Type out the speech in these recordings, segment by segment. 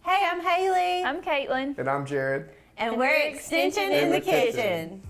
Hey, I'm Haley. I'm Caitlin. And I'm Jared. And we're Extension in the Kitchen.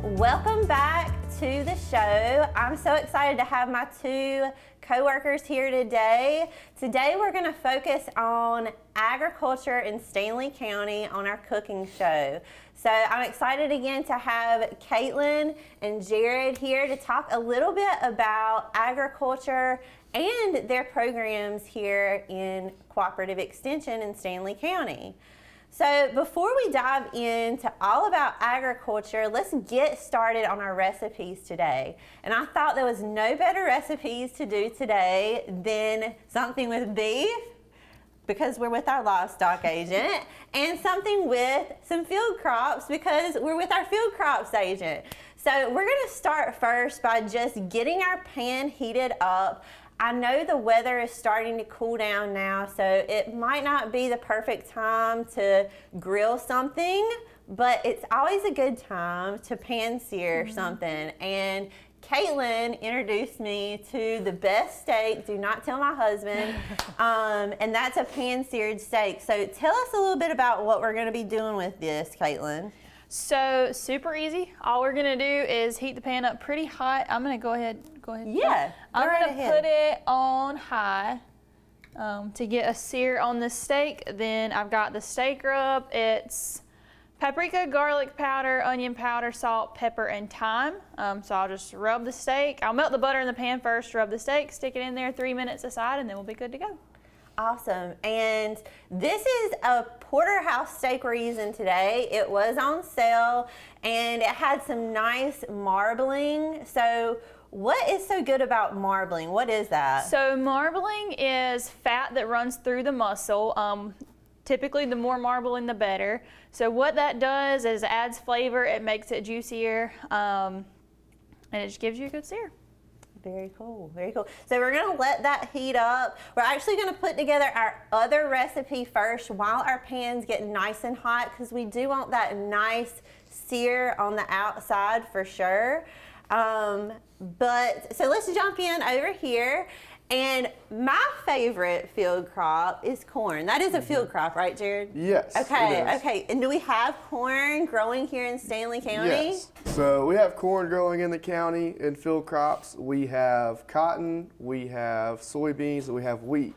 Welcome back to the show. I'm so excited to have my two co-workers here today. Today we're going to focus on agriculture in Stanley County on our cooking show. So I'm excited again to have Caitlin and Jared here to talk a little bit about agriculture and their programs here in Cooperative Extension in Stanley County. So before we dive into all about agriculture, let's get started on our recipes today. And I thought there was no better recipes to do today than something with beef, because we're with our livestock agent, and something with some field crops because we're with our field crops agent. So we're gonna start first by just getting our pan heated up. I know the weather is starting to cool down now, so it might not be the perfect time to grill something, but it's always a good time to pan sear something. And Caitlin introduced me to the best steak, do not tell my husband, and that's a pan-seared steak. So tell us a little bit about what we're gonna be doing with this, Caitlin. So super easy. All we're gonna do is heat the pan up pretty hot. I'm gonna go ahead. Yeah, I'm gonna put it on high to get a sear on the steak. Then I've got the steak rub. It's paprika, garlic powder, onion powder, salt, pepper, and thyme. So I'll just rub the steak. I'll melt the butter in the pan first, rub the steak, stick it in there 3 minutes aside, and then we'll be good to go. Awesome. And this is a porterhouse steak we're using today. It was on sale and it had some nice marbling. So what is so good about marbling? What is that? So marbling is fat that runs through the muscle. Typically the more marbling the better. So what that does is adds flavor, it makes it juicier, and it just gives you a good sear. Very cool, very cool. So we're gonna let that heat up. We're actually gonna put together our other recipe first while our pan's getting nice and hot, because we do want that nice sear on the outside for sure. But so let's jump in over here. And my favorite field crop is corn. That is a field crop, right, Jared? Yes. Okay, okay. And do we have corn growing here in Stanley County? Yes. So we have corn growing in the county in field crops. We have cotton, we have soybeans, and we have wheat.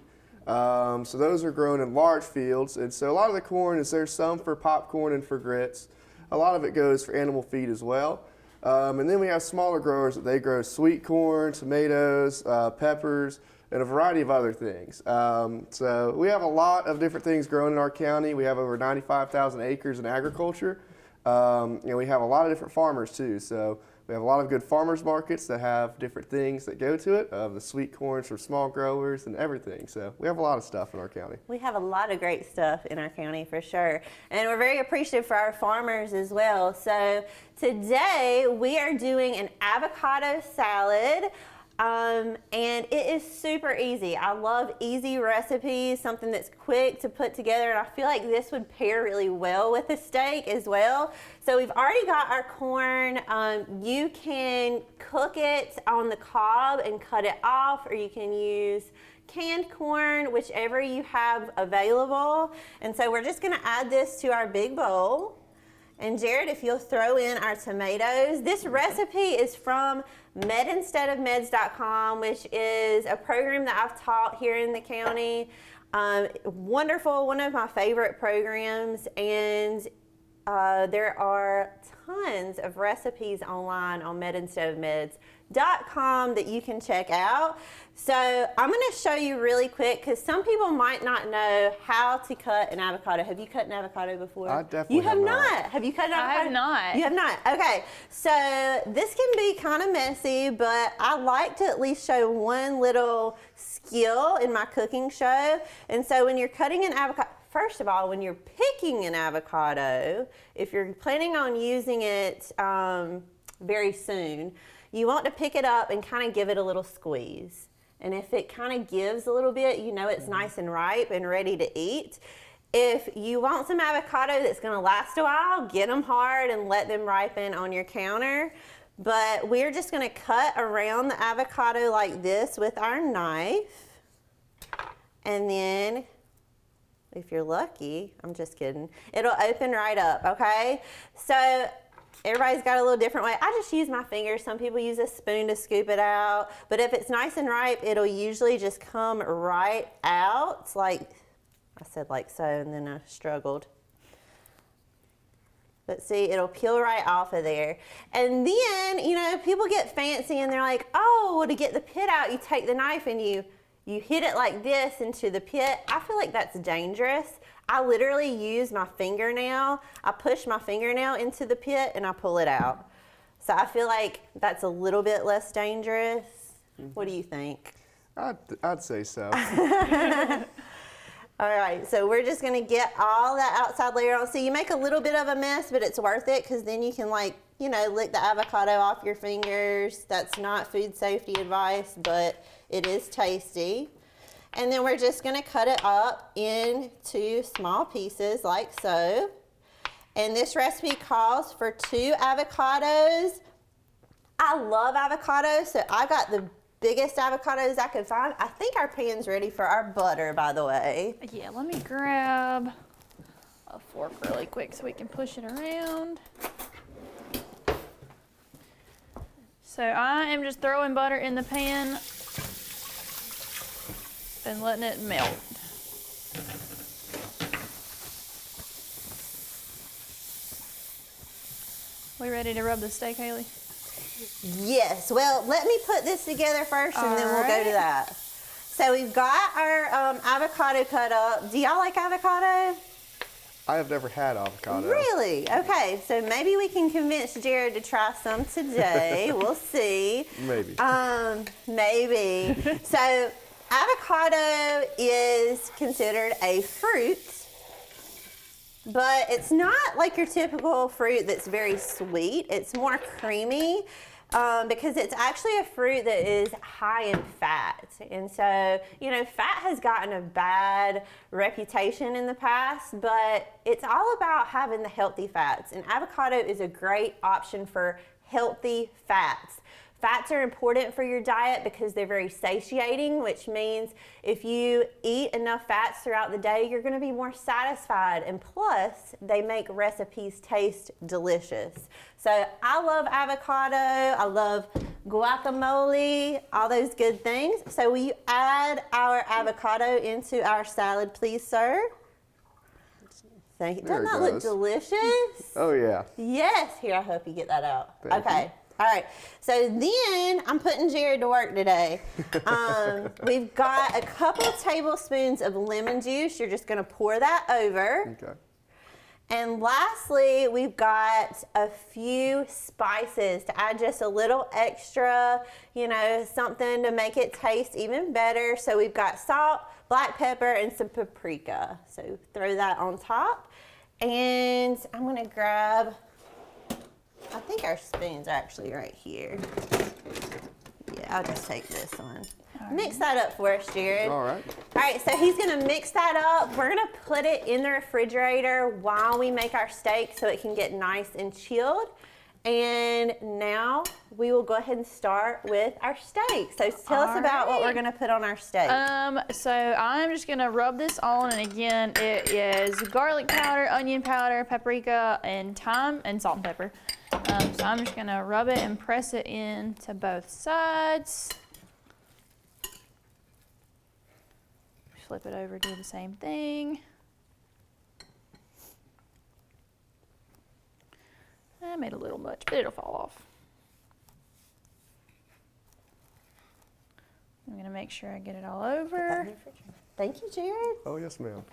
So those are grown in large fields. And so a lot of the corn there's some for popcorn and for grits. A lot of it goes for animal feed as well. And then we have smaller growers that they grow sweet corn, tomatoes, peppers, and a variety of other things. So we have a lot of different things grown in our county. We have over 95,000 acres in agriculture. And we have a lot of different farmers too. So we have a lot of good farmers markets that have different things that go to it, the sweet corns for small growers and everything. So we have a lot of stuff in our county. We have a lot of great stuff in our county for sure. And we're very appreciative for our farmers as well. So today we are doing an avocado salad. And it is super easy. I love easy recipes, something that's quick to put together, and I feel like this would pair really well with the steak as well. So we've already got our corn. You can cook it on the cob and cut it off, or you can use canned corn, whichever you have available. And so we're just gonna add this to our big bowl. And Jared, if you'll throw in our tomatoes. This recipe is from medinsteadofmeds.com, which is a program that I've taught here in the county. Wonderful, one of my favorite programs, and there are tons of recipes online on Med Instead of Meds. that you can check out. So I'm going to show you really quick because some people might not know how to cut an avocado. Have you cut an avocado before? I definitely You have have not. Have you cut an avocado? I have not. You have not. Okay. So this can be kind of messy, but I like to at least show one little skill in my cooking show. And so when you're cutting an avocado, first of all, when you're picking an avocado, if you're planning on using it very soon, you want to pick it up and kind of give it a little squeeze. And if it kind of gives a little bit, you know it's nice and ripe and ready to eat. If you want some avocado that's going to last a while, get them hard and let them ripen on your counter. But we're just going to cut around the avocado like this with our knife. And then, if you're lucky, I'm just kidding, it'll open right up, okay? So everybody's got a little different way. I just use my fingers. Some people use a spoon to scoop it out. But if it's nice and ripe, it'll usually just come right out. Like, I said like so, and then I struggled. But see, it'll peel right off of there. And then, you know, people get fancy and they're like, oh, well, to get the pit out, you take the knife and you hit it like this into the pit. I feel like that's dangerous. I literally use my fingernail. I push my fingernail into the pit and I pull it out. So I feel like that's a little bit less dangerous. What do you think? I'd say so. All right, so we're just gonna get all that outside layer on. So you make a little bit of a mess, but it's worth it because then you can, like, you know, lick the avocado off your fingers. That's not food safety advice, but it is tasty. And then we're just gonna cut it up into small pieces like so. And this recipe calls for 2 avocados. I love avocados, so I got the biggest avocados I could find. I think our pan's ready for our butter, by the way. Yeah, let me grab a fork really quick so we can push it around. So I am just throwing butter in the pan and letting it melt. We ready to rub the steak, Haley? Yes. Well, let me put this together first and then we'll go to Alright. that. So we've got our avocado cut up. Do y'all like avocado? I have never had avocado. Really? Okay. So maybe we can convince Jared to try some today. We'll see. Maybe. Maybe. So avocado is considered a fruit, but it's not like your typical fruit that's very sweet. It's more creamy because it's actually a fruit that is high in fat. And so, you know, fat has gotten a bad reputation in the past, but it's all about having the healthy fats. And avocado is a great option for healthy fats. Fats are important for your diet because they're very satiating, which means if you eat enough fats throughout the day, you're going to be more satisfied. And plus, they make recipes taste delicious. So I love avocado. I love guacamole, all those good things. So will you add our avocado into our salad, please, sir? Thank you. There Doesn't it that look goes. delicious? Oh yeah. Yes. Here, I hope you get that out. Thank Okay. you. All right. So then I'm putting Jared to work today. We've got a couple tablespoons of lemon juice. You're just going to pour that over. Okay. And lastly, we've got a few spices to add just a little extra, you know, something to make it taste even better. So we've got salt, black pepper, and some paprika. So throw that on top. And I'm going to grab, I think our spoons are actually right here. Yeah, I'll just take this one. Mix that up for us, Jared. All right. All right, so he's gonna mix that up. We're gonna put it in the refrigerator while we make our steak so it can get nice and chilled. And now we will go ahead and start with our steak. So tell us about what we're gonna put on our steak. So I'm just gonna rub this on, and again, it is garlic powder, onion powder, paprika, and thyme, and salt and pepper. So I'm just gonna rub it and press it in to both sides. Flip it over, do the same thing. I made a little much, but it'll fall off. make sure I get it all over. Thank you, Jared. Oh, yes, ma'am.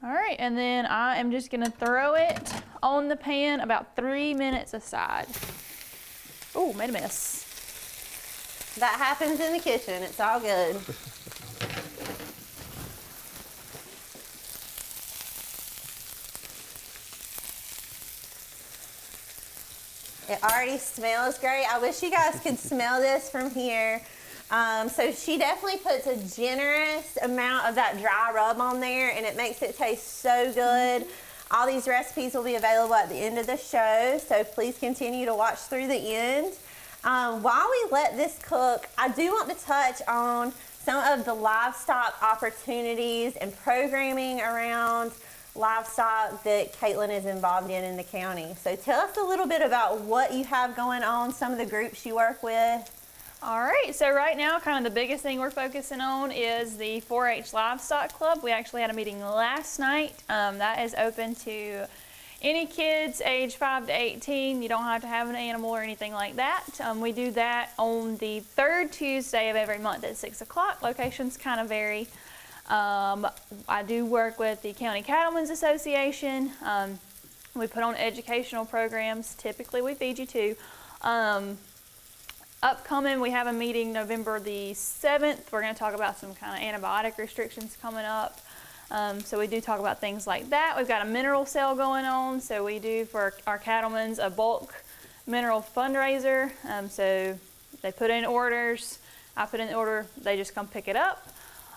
All right, and then I am just gonna throw it on the pan about 3 minutes aside. Oh, made a mess. That happens in the kitchen. It's all good. It already smells great. I wish you guys could smell this from here. So she definitely puts a generous amount of that dry rub on there, and it makes it taste so good. All these recipes will be available at the end of the show, so please continue to watch through the end. While we let this cook, I do want to touch on some of the livestock opportunities and programming around livestock that Caitlin is involved in the county. So tell us a little bit about what you have going on, some of the groups you work with. All right, so right now, kind of the biggest thing we're focusing on is the 4-H Livestock Club. We actually had a meeting last night. That is open to any kids age 5 to 18. You don't have to have an animal or anything like that. We do that on the third Tuesday of every month at 6 o'clock. Locations kind of vary. I do work with the County Cattlemen's Association. We put on educational programs. Typically, we feed you too. Upcoming, we have a meeting November the 7th. We're going to talk about some kind of antibiotic restrictions coming up. So we do talk about things like that. We've got a mineral sale going on. So we do for our cattlemen's a bulk mineral fundraiser. So they put in orders. I put in the order. They just come pick it up.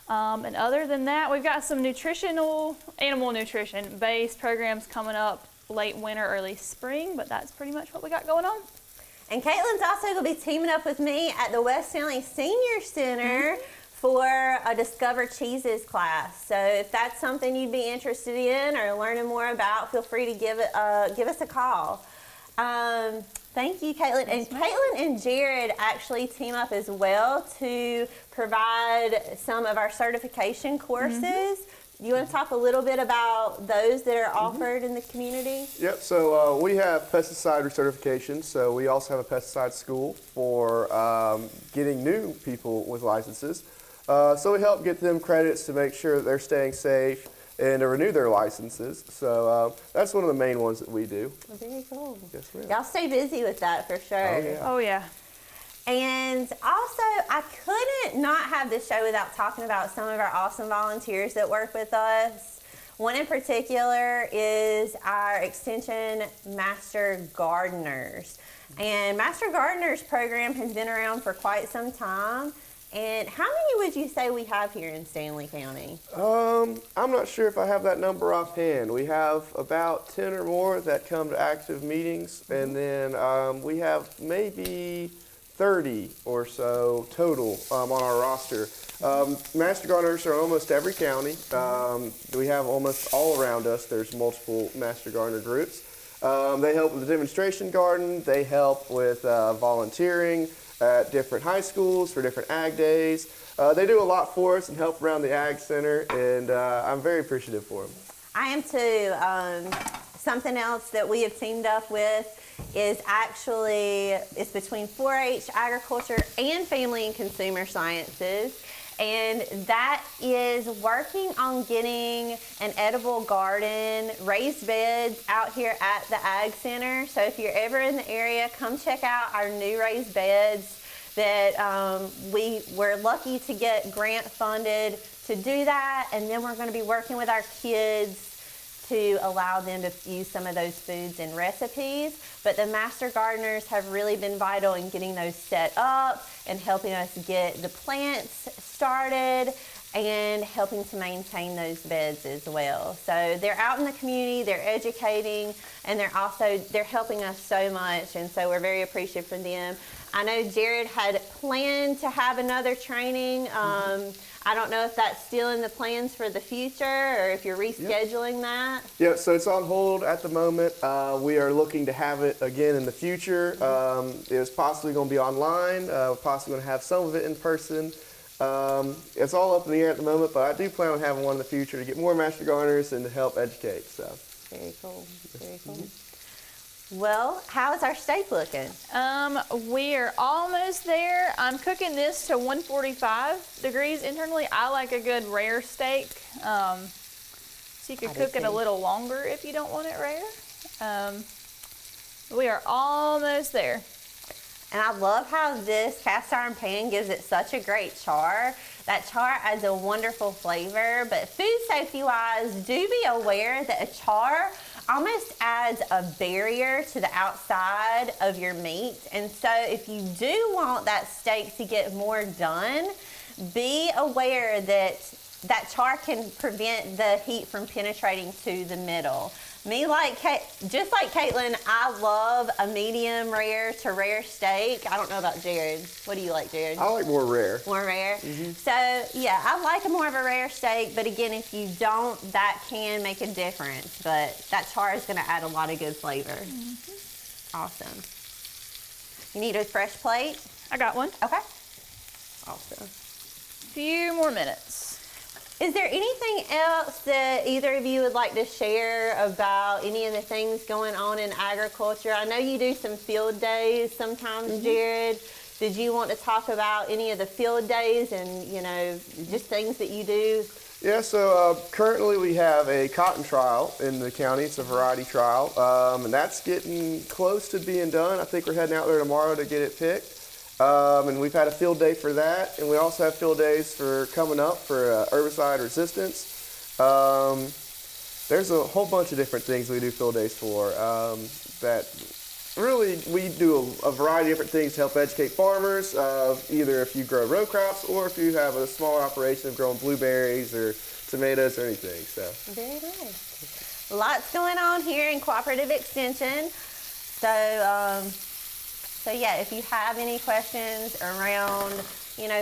And other than that, we've got some animal nutrition based programs coming up late winter, early spring. But that's pretty much what we got going on. And Caitlin's also going to be teaming up with me at the West Stanley Senior Center for a Discover Cheeses class. So if that's something you'd be interested in or learning more about, feel free to give us a call. Thank you, Caitlin. And Caitlin and Jared actually team up as well to provide some of our certification courses. You want to talk a little bit about those that are offered in the community? Yep, so we have pesticide recertification, so we also have a pesticide school for getting new people with licenses. So we help get them credits to make sure that they're staying safe and to renew their licenses. So that's one of the main ones that we do. Very cool. Yes, ma'am. Y'all stay busy with that for sure. Oh, yeah. Oh, yeah. And also, I couldn't not have this show without talking about some of our awesome volunteers that work with us. One in particular is our Extension Master Gardeners. And Master Gardeners program has been around for quite some time. And how many would you say we have here in Stanley County? I'm not sure if I have that number offhand. We have about 10 or more that come to active meetings, and then we have maybe 30 or so total on our roster. Master Gardeners are in almost every county. We have almost all around us. There's multiple Master Gardener groups. They help with the demonstration garden. They help with volunteering at different high schools for different ag days. They do a lot for us and help around the ag center, and I'm very appreciative for them. I am too. Something else that we have teamed up with is actually, it's between 4-H agriculture and family and consumer sciences. And that is working on getting an edible garden, raised beds out here at the Ag Center. So if you're ever in the area, come check out our new raised beds that we were lucky to get grant funded to do that. And then we're going to be working with our kids to allow them to use some of those foods in recipes. But the Master Gardeners have really been vital in getting those set up and helping us get the plants started and helping to maintain those beds as well. So they're out in the community, they're educating, and they're helping us so much, and so we're very appreciative for them. I know Jared had planned to have another training. I don't know if that's still in the plans for the future or if you're rescheduling that. Yeah, so it's on hold at the moment. We are looking to have it again in the future. It was possibly going to be online, possibly going to have some of it in person. It's all up in the air at the moment, but I do plan on having one in the future to get more Master Gardeners and to help educate. So. Very cool, very cool. Well, how's our steak looking? We're almost there. I'm cooking this to 145 degrees internally. I like a good rare steak. So you could cook it a little longer if you don't want it rare. We are almost there. And I love how this cast iron pan gives it such a great char. That char adds a wonderful flavor, but food safety wise, do be aware that a char almost adds a barrier to the outside of your meat. And so if you do want that steak to get more done, be aware that that char can prevent the heat from penetrating to the middle. Just like Caitlin, I love a medium rare to rare steak. I don't know about Jared. What do you like, Jared? I like more rare. More rare? Mm-hmm. So, yeah, I like more of a rare steak, but again, if you don't, that can make a difference. But that char is going to add a lot of good flavor. Mm-hmm. Awesome. You need a fresh plate? I got one. Okay. Awesome. Few more minutes. Is there anything else that either of you would like to share about any of the things going on in agriculture? I know you do some field days sometimes, Jared. Did you want to talk about any of the field days and, just things that you do? Yeah, so currently we have a cotton trial in the county. It's a variety trial, and that's getting close to being done. I think we're heading out there tomorrow to get it picked. And we've had a field day for that, and we also have field days for coming up for herbicide resistance. There's a whole bunch of different things we do field days for that really we do a variety of different things to help educate farmers, either if you grow row crops or if you have a smaller operation of growing blueberries or tomatoes or anything. So very nice. Lots going on here in Cooperative Extension. So yeah, if you have any questions around,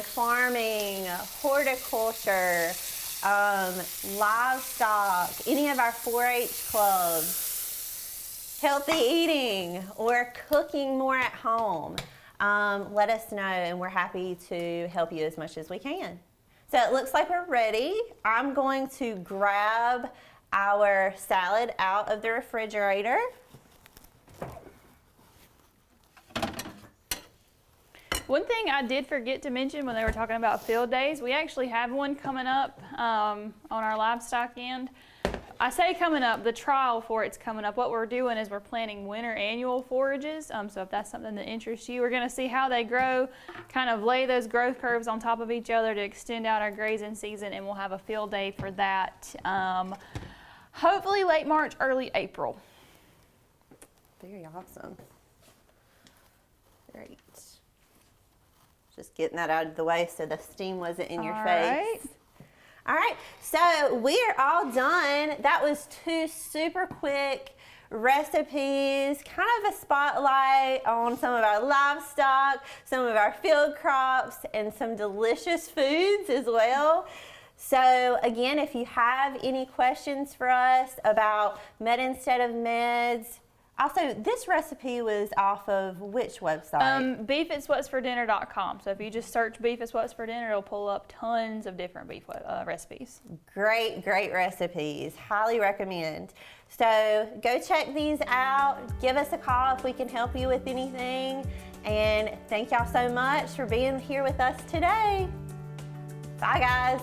farming, horticulture, livestock, any of our 4-H clubs, healthy eating, or cooking more at home, let us know, and we're happy to help you as much as we can. So it looks like we're ready. I'm going to grab our salad out of the refrigerator. One thing I did forget to mention when they were talking about field days, we actually have one coming up on our livestock end. I say coming up, the trial for it's coming up. What we're doing is we're planting winter annual forages. So if that's something that interests you, we're going to see how they grow, kind of lay those growth curves on top of each other to extend out our grazing season, and we'll have a field day for that. Hopefully late March, early April. Very awesome. Great. Just getting that out of the way so the steam wasn't in your face. All right, so we're all done. That was 2 super quick recipes, kind of a spotlight on some of our livestock, some of our field crops, and some delicious foods as well. So again, if you have any questions for us about med instead of meds, also, this recipe was off of which website? Beefiswhatsfordinner.com. So if you just search beef is what's for dinner, it'll pull up tons of different beef recipes. Great recipes. Highly recommend. So go check these out. Give us a call if we can help you with anything. And thank y'all so much for being here with us today. Bye, guys.